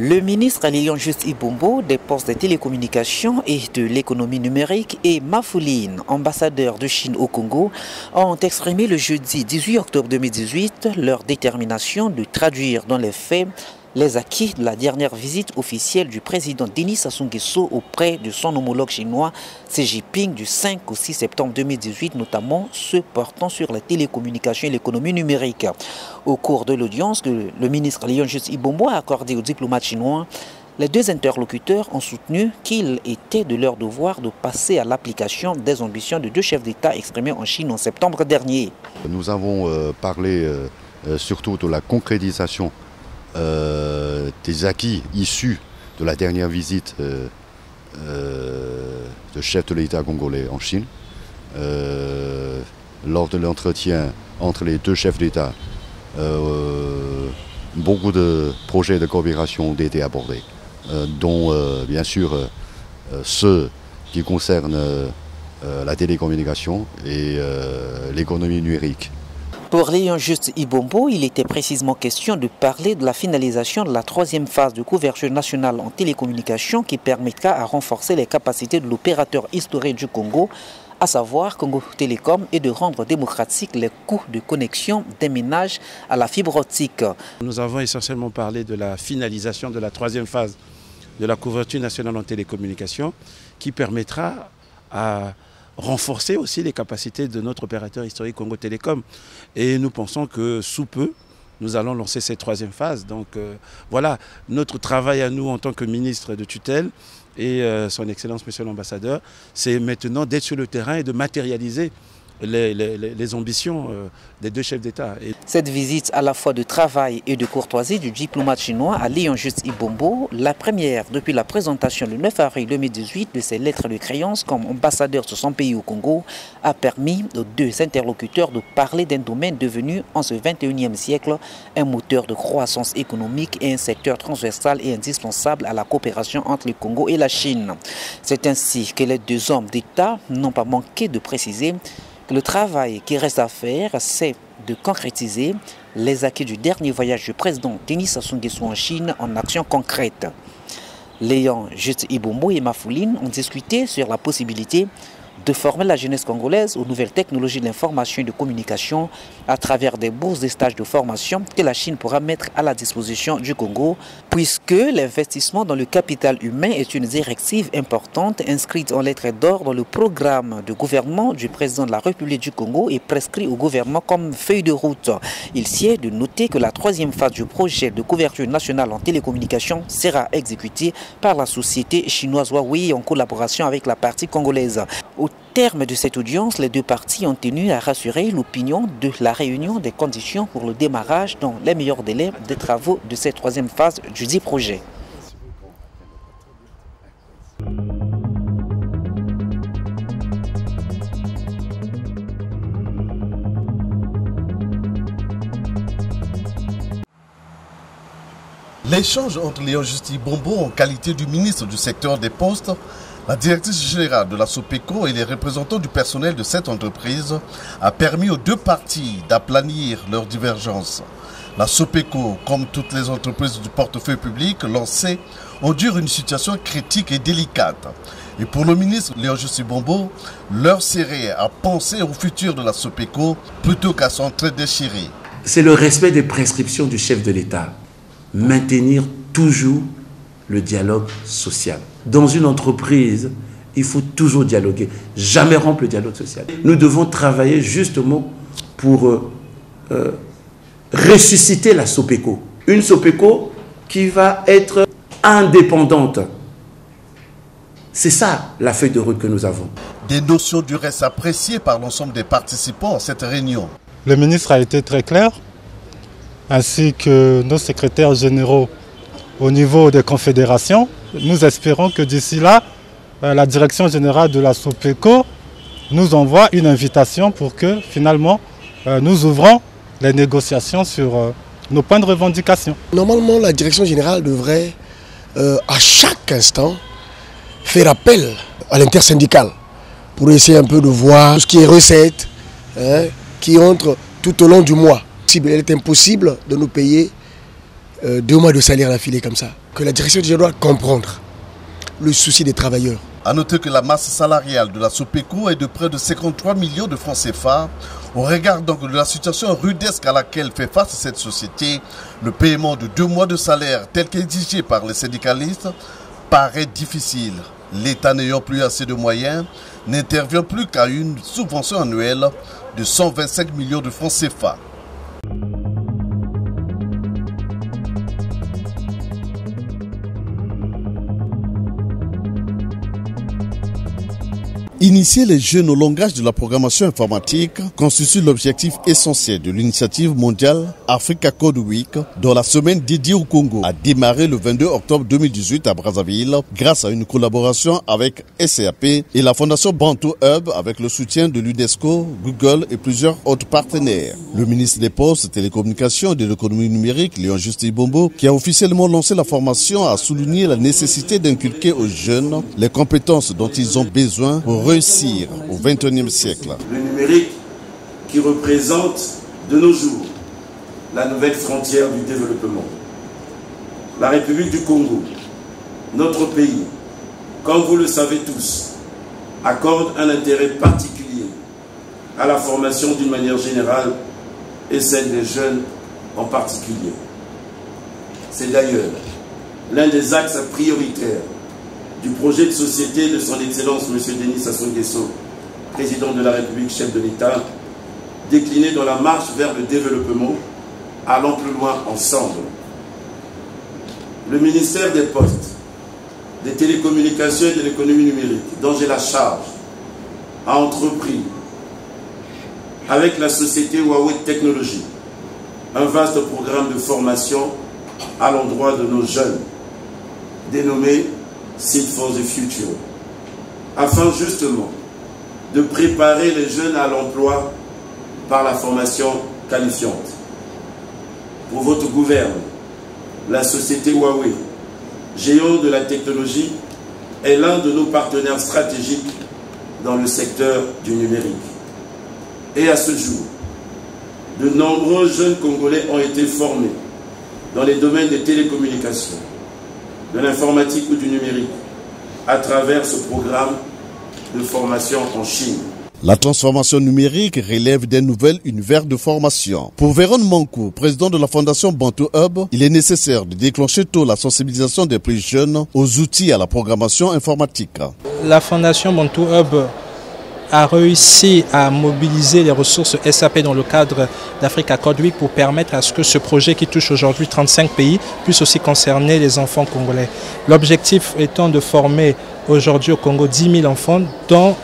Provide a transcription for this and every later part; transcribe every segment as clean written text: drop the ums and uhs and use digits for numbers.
Le ministre Lilian Juste Ibombo des Postes des télécommunications et de l'économie numérique et Mafouline, ambassadeur de Chine au Congo, ont exprimé le jeudi 18 octobre 2018 leur détermination de traduire dans les faits les acquis de la dernière visite officielle du président Denis Sassou Nguesso auprès de son homologue chinois Xi Jinping du 5 au 6 septembre 2018, notamment ceux portant sur les télécommunications et l'économie numérique. Au cours de l'audience que le ministre Lilian Juste Ibombo a accordée aux diplomates chinois, les deux interlocuteurs ont soutenu qu'il était de leur devoir de passer à l'application des ambitions de deux chefs d'État exprimées en Chine en septembre dernier. Nous avons parlé surtout de la concrétisation des acquis issus de la dernière visite de chef de l'État congolais en Chine. Lors de l'entretien entre les deux chefs d'État, beaucoup de projets de coopération ont été abordés, dont bien sûr ceux qui concernent la télécommunication et l'économie numérique. Pour Lilian Juste Ibombo, il était précisément question de parler de la finalisation de la troisième phase de couverture nationale en télécommunications qui permettra à renforcer les capacités de l'opérateur historique du Congo, à savoir Congo Télécom, et de rendre démocratique les coûts de connexion des ménages à la fibre optique. Nous avons essentiellement parlé de la finalisation de la troisième phase de la couverture nationale en télécommunications qui permettra à renforcer aussi les capacités de notre opérateur historique Congo Télécom. Et nous pensons que sous peu, nous allons lancer cette troisième phase. Donc voilà, notre travail à nous en tant que ministre de tutelle et son Excellence Monsieur l'Ambassadeur, c'est maintenant d'être sur le terrain et de matérialiser les ambitions des deux chefs d'État. Cette visite à la fois de travail et de courtoisie du diplomate chinois à Lilian Juste Ibombo, la première depuis la présentation le 9 avril 2018 de ses lettres de créance comme ambassadeur de son pays au Congo, a permis aux deux interlocuteurs de parler d'un domaine devenu en ce 21e siècle un moteur de croissance économique et un secteur transversal et indispensable à la coopération entre le Congo et la Chine. C'est ainsi que les deux hommes d'État n'ont pas manqué de préciser que le travail qui reste à faire, c'est de concrétiser les acquis du dernier voyage du président Denis Sassou Nguesso en Chine en actions concrètes. Lilian Juste Ibombo et Mafouline ont discuté sur la possibilité de former la jeunesse congolaise aux nouvelles technologies de l'information et de communication à travers des bourses de stages de formation que la Chine pourra mettre à la disposition du Congo, puisque l'investissement dans le capital humain est une directive importante inscrite en lettres d'or dans le programme de gouvernement du président de la République du Congo et prescrit au gouvernement comme feuille de route. Il sied de noter que la troisième phase du projet de couverture nationale en télécommunications sera exécutée par la société chinoise Huawei en collaboration avec la partie congolaise. Au terme de cette audience, les deux parties ont tenu à rassurer l'opinion de la réunion des conditions pour le démarrage dans les meilleurs délais des travaux de cette troisième phase du dit projet. L'échange entre Lilian Juste Ibombo en qualité du ministre du secteur des postes, la directrice générale de la SOPECO et les représentants du personnel de cette entreprise a permis aux deux parties d'aplanir leurs divergences. La SOPECO, comme toutes les entreprises du portefeuille public lancées, endure une situation critique et délicate. Et pour le ministre Lilian Juste Ibombo, l'heure serait à penser au futur de la SOPECO plutôt qu'à s'entre-déchirer. C'est le respect des prescriptions du chef de l'État. Maintenir toujours le dialogue social. Dans une entreprise, il faut toujours dialoguer, jamais rompre le dialogue social. Nous devons travailler justement pour ressusciter la SOPECO. Une SOPECO qui va être indépendante. C'est ça la feuille de route que nous avons. Des notions du reste appréciées par l'ensemble des participants à cette réunion. Le ministre a été très clair, ainsi que nos secrétaires généraux au niveau des confédérations. Nous espérons que d'ici là, la direction générale de la SOPECO nous envoie une invitation pour que finalement nous ouvrons les négociations sur nos points de revendication. Normalement, la direction générale devrait à chaque instant faire appel à l'intersyndical pour essayer un peu de voir ce qui est recettes qui entre tout au long du mois. Il est impossible de nous payer 2 mois de salaire d'affilée comme ça. Que la direction doit comprendre le souci des travailleurs. A noter que la masse salariale de la SOPECO est de près de 53 millions de francs CFA. Au regard donc de la situation rudesque à laquelle fait face cette société, le paiement de 2 mois de salaire tel qu'exigé par les syndicalistes paraît difficile. L'État n'ayant plus assez de moyens n'intervient plus qu'à une subvention annuelle de 125 millions de francs CFA. Initier les jeunes au langage de la programmation informatique constitue l'objectif essentiel de l'initiative mondiale Africa Code Week, dont la semaine dédiée au Congo a démarré le 22 octobre 2018 à Brazzaville grâce à une collaboration avec SAP et la fondation Bantu Hub avec le soutien de l'UNESCO, Google et plusieurs autres partenaires. Le ministre des Postes, Télécommunications et de l'économie numérique, Léon Justin Bombo, qui a officiellement lancé la formation, a souligné la nécessité d'inculquer aux jeunes les compétences dont ils ont besoin pour réussir au XXIe siècle. Le numérique qui représente de nos jours la nouvelle frontière du développement. La République du Congo, notre pays, comme vous le savez tous, accorde un intérêt particulier à la formation d'une manière générale et celle des jeunes en particulier. C'est d'ailleurs l'un des axes prioritaires du projet de société de son Excellence M. Denis Sassou Nguesso, président de la République, chef de l'État, décliné dans la marche vers le développement, allant plus loin ensemble. Le ministère des Postes, des Télécommunications et de l'économie numérique, dont j'ai la charge, a entrepris, avec la société Huawei Technologies, un vaste programme de formation à l'endroit de nos jeunes, dénommé Seed for the Future, afin justement de préparer les jeunes à l'emploi par la formation qualifiante. Pour votre gouverne, la société Huawei, géant de la technologie, est l'un de nos partenaires stratégiques dans le secteur du numérique. Et à ce jour, de nombreux jeunes Congolais ont été formés dans les domaines des télécommunications, de l'informatique ou du numérique, à travers ce programme de formation en Chine. La transformation numérique relève d'un nouvel univers de formation. Pour Véron Mankou, président de la fondation Bantu Hub, il est nécessaire de déclencher tôt la sensibilisation des plus jeunes aux outils à la programmation informatique. La fondation Bantu Hub a réussi à mobiliser les ressources SAP dans le cadre d'Africa Code Week pour permettre à ce que ce projet qui touche aujourd'hui 35 pays puisse aussi concerner les enfants congolais. L'objectif étant de former aujourd'hui au Congo 10 000 enfants dans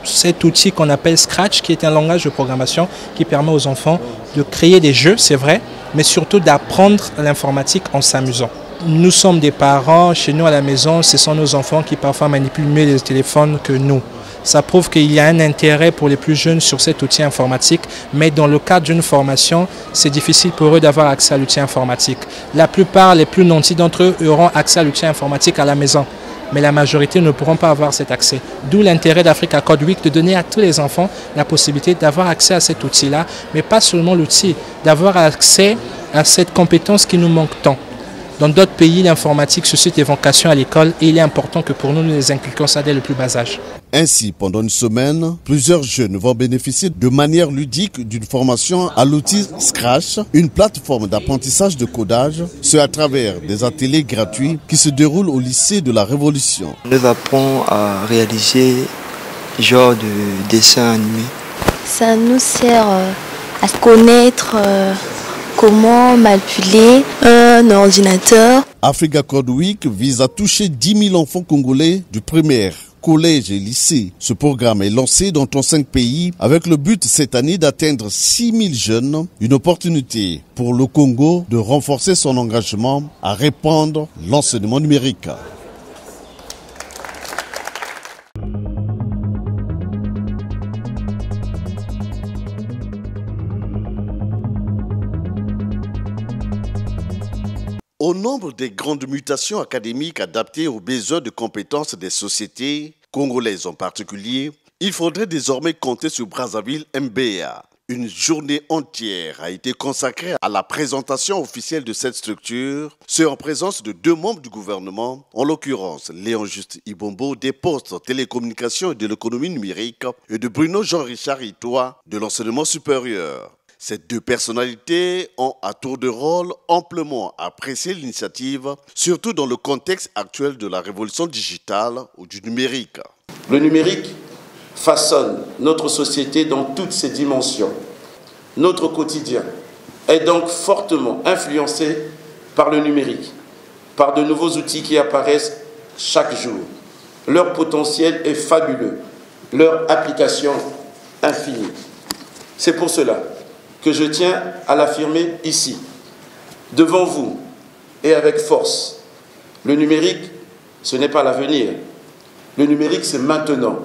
cet outil qu'on appelle Scratch, qui est un langage de programmation qui permet aux enfants de créer des jeux, c'est vrai, mais surtout d'apprendre l'informatique en s'amusant. Nous sommes des parents, chez nous à la maison, ce sont nos enfants qui parfois manipulent mieux les téléphones que nous. Ça prouve qu'il y a un intérêt pour les plus jeunes sur cet outil informatique, mais dans le cadre d'une formation, c'est difficile pour eux d'avoir accès à l'outil informatique. La plupart, les plus nantis d'entre eux, auront accès à l'outil informatique à la maison, mais la majorité ne pourront pas avoir cet accès. D'où l'intérêt d'Africa Code Week de donner à tous les enfants la possibilité d'avoir accès à cet outil-là, mais pas seulement l'outil, d'avoir accès à cette compétence qui nous manque tant. Dans d'autres pays, l'informatique suscite des vocations à l'école et il est important que pour nous, nous les inculquions ça dès le plus bas âge. Ainsi, pendant une semaine, plusieurs jeunes vont bénéficier de manière ludique d'une formation à l'outil Scratch, une plateforme d'apprentissage de codage, ce à travers des ateliers gratuits qui se déroulent au lycée de la Révolution. On nous apprend à réaliser genre de dessin animé. Ça nous sert à connaître comment manipuler un ordinateur. Africa Code Week vise à toucher 10 000 enfants congolais du primaire, collège et lycée. Ce programme est lancé dans 35 pays avec le but cette année d'atteindre 6 000 jeunes, une opportunité pour le Congo de renforcer son engagement à répandre l'enseignement numérique. Au nombre des grandes mutations académiques adaptées aux besoins de compétences des sociétés, congolaises en particulier, il faudrait désormais compter sur Brazzaville MBA, Une journée entière a été consacrée à la présentation officielle de cette structure, ce en présence de 2 membres du gouvernement, en l'occurrence Léon Juste Ibombo des postes télécommunications et de l'économie numérique et de Bruno Jean-Richard Itois de l'enseignement supérieur. Ces 2 personnalités ont à tour de rôle amplement apprécié l'initiative, surtout dans le contexte actuel de la révolution digitale ou du numérique. Le numérique façonne notre société dans toutes ses dimensions. Notre quotidien est donc fortement influencé par le numérique, par de nouveaux outils qui apparaissent chaque jour. Leur potentiel est fabuleux, leur application infinie. C'est pour cela que je tiens à l'affirmer ici, devant vous et avec force. Le numérique, ce n'est pas l'avenir. Le numérique, c'est maintenant.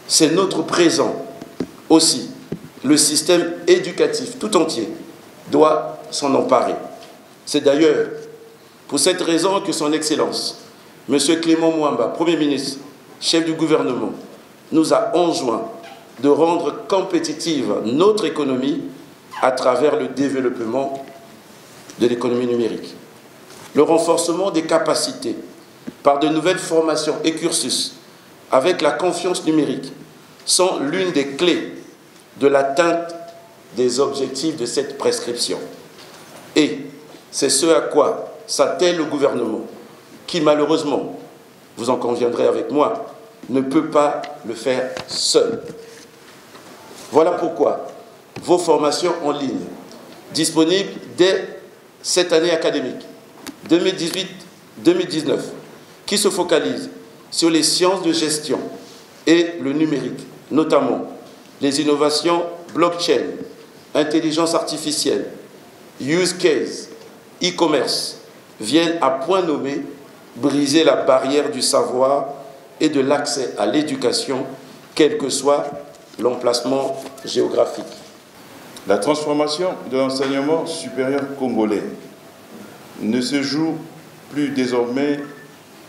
C'est notre présent aussi. Le système éducatif tout entier doit s'en emparer. C'est d'ailleurs pour cette raison que son Excellence, M. Clément Mwamba, Premier ministre, chef du gouvernement, nous a enjoint de rendre compétitive notre économie à travers le développement de l'économie numérique. Le renforcement des capacités par de nouvelles formations et cursus avec la confiance numérique sont l'une des clés de l'atteinte des objectifs de cette prescription. Et c'est ce à quoi s'attelle le gouvernement, qui malheureusement, vous en conviendrez avec moi, ne peut pas le faire seul. Voilà pourquoi vos formations en ligne, disponibles dès cette année académique 2018-2019, qui se focalisent sur les sciences de gestion et le numérique, notamment les innovations blockchain, intelligence artificielle, use case, e-commerce, viennent à point nommé briser la barrière du savoir et de l'accès à l'éducation, quel que soit l'emplacement géographique. La transformation de l'enseignement supérieur congolais ne se joue plus désormais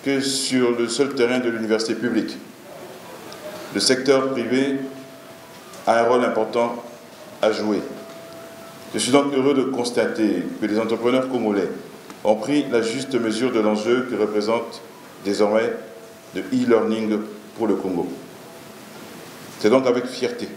que sur le seul terrain de l'université publique. Le secteur privé a un rôle important à jouer. Je suis donc heureux de constater que les entrepreneurs congolais ont pris la juste mesure de l'enjeu que représente désormais le e-learning pour le Congo. C'est donc avec fierté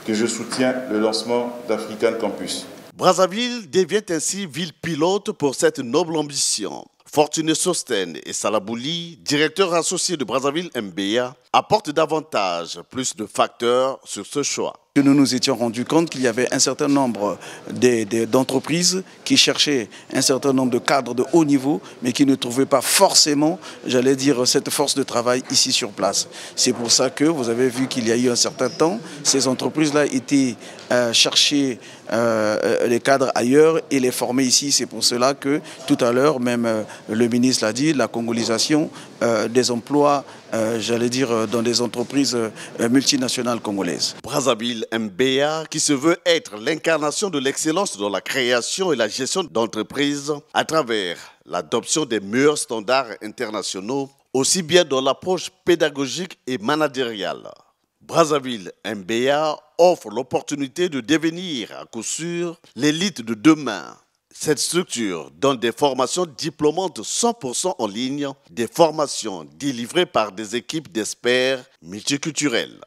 que je soutiens le lancement d'African Campus. Brazzaville devient ainsi ville pilote pour cette noble ambition. Fortuné Sosten et Salabouli, directeur associé de Brazzaville MBA, apportent davantage plus de facteurs sur ce choix. Nous nous étions rendus compte qu'il y avait un certain nombre d'entreprises qui cherchaient un certain nombre de cadres de haut niveau, mais qui ne trouvaient pas forcément, j'allais dire, cette force de travail ici sur place. C'est pour ça que vous avez vu qu'il y a eu un certain temps, ces entreprises-là étaient chercher les cadres ailleurs et les former ici. C'est pour cela que tout à l'heure, même le ministre l'a dit, la congolisation des emplois, j'allais dire, dans des entreprises multinationales congolaises. Brazzaville MBA, qui se veut être l'incarnation de l'excellence dans la création et la gestion d'entreprises à travers l'adoption des meilleurs standards internationaux, aussi bien dans l'approche pédagogique et managériale. Brazzaville MBA offre l'opportunité de devenir à coup sûr l'élite de demain. Cette structure donne des formations diplômantes 100% en ligne, des formations délivrées par des équipes d'experts multiculturels.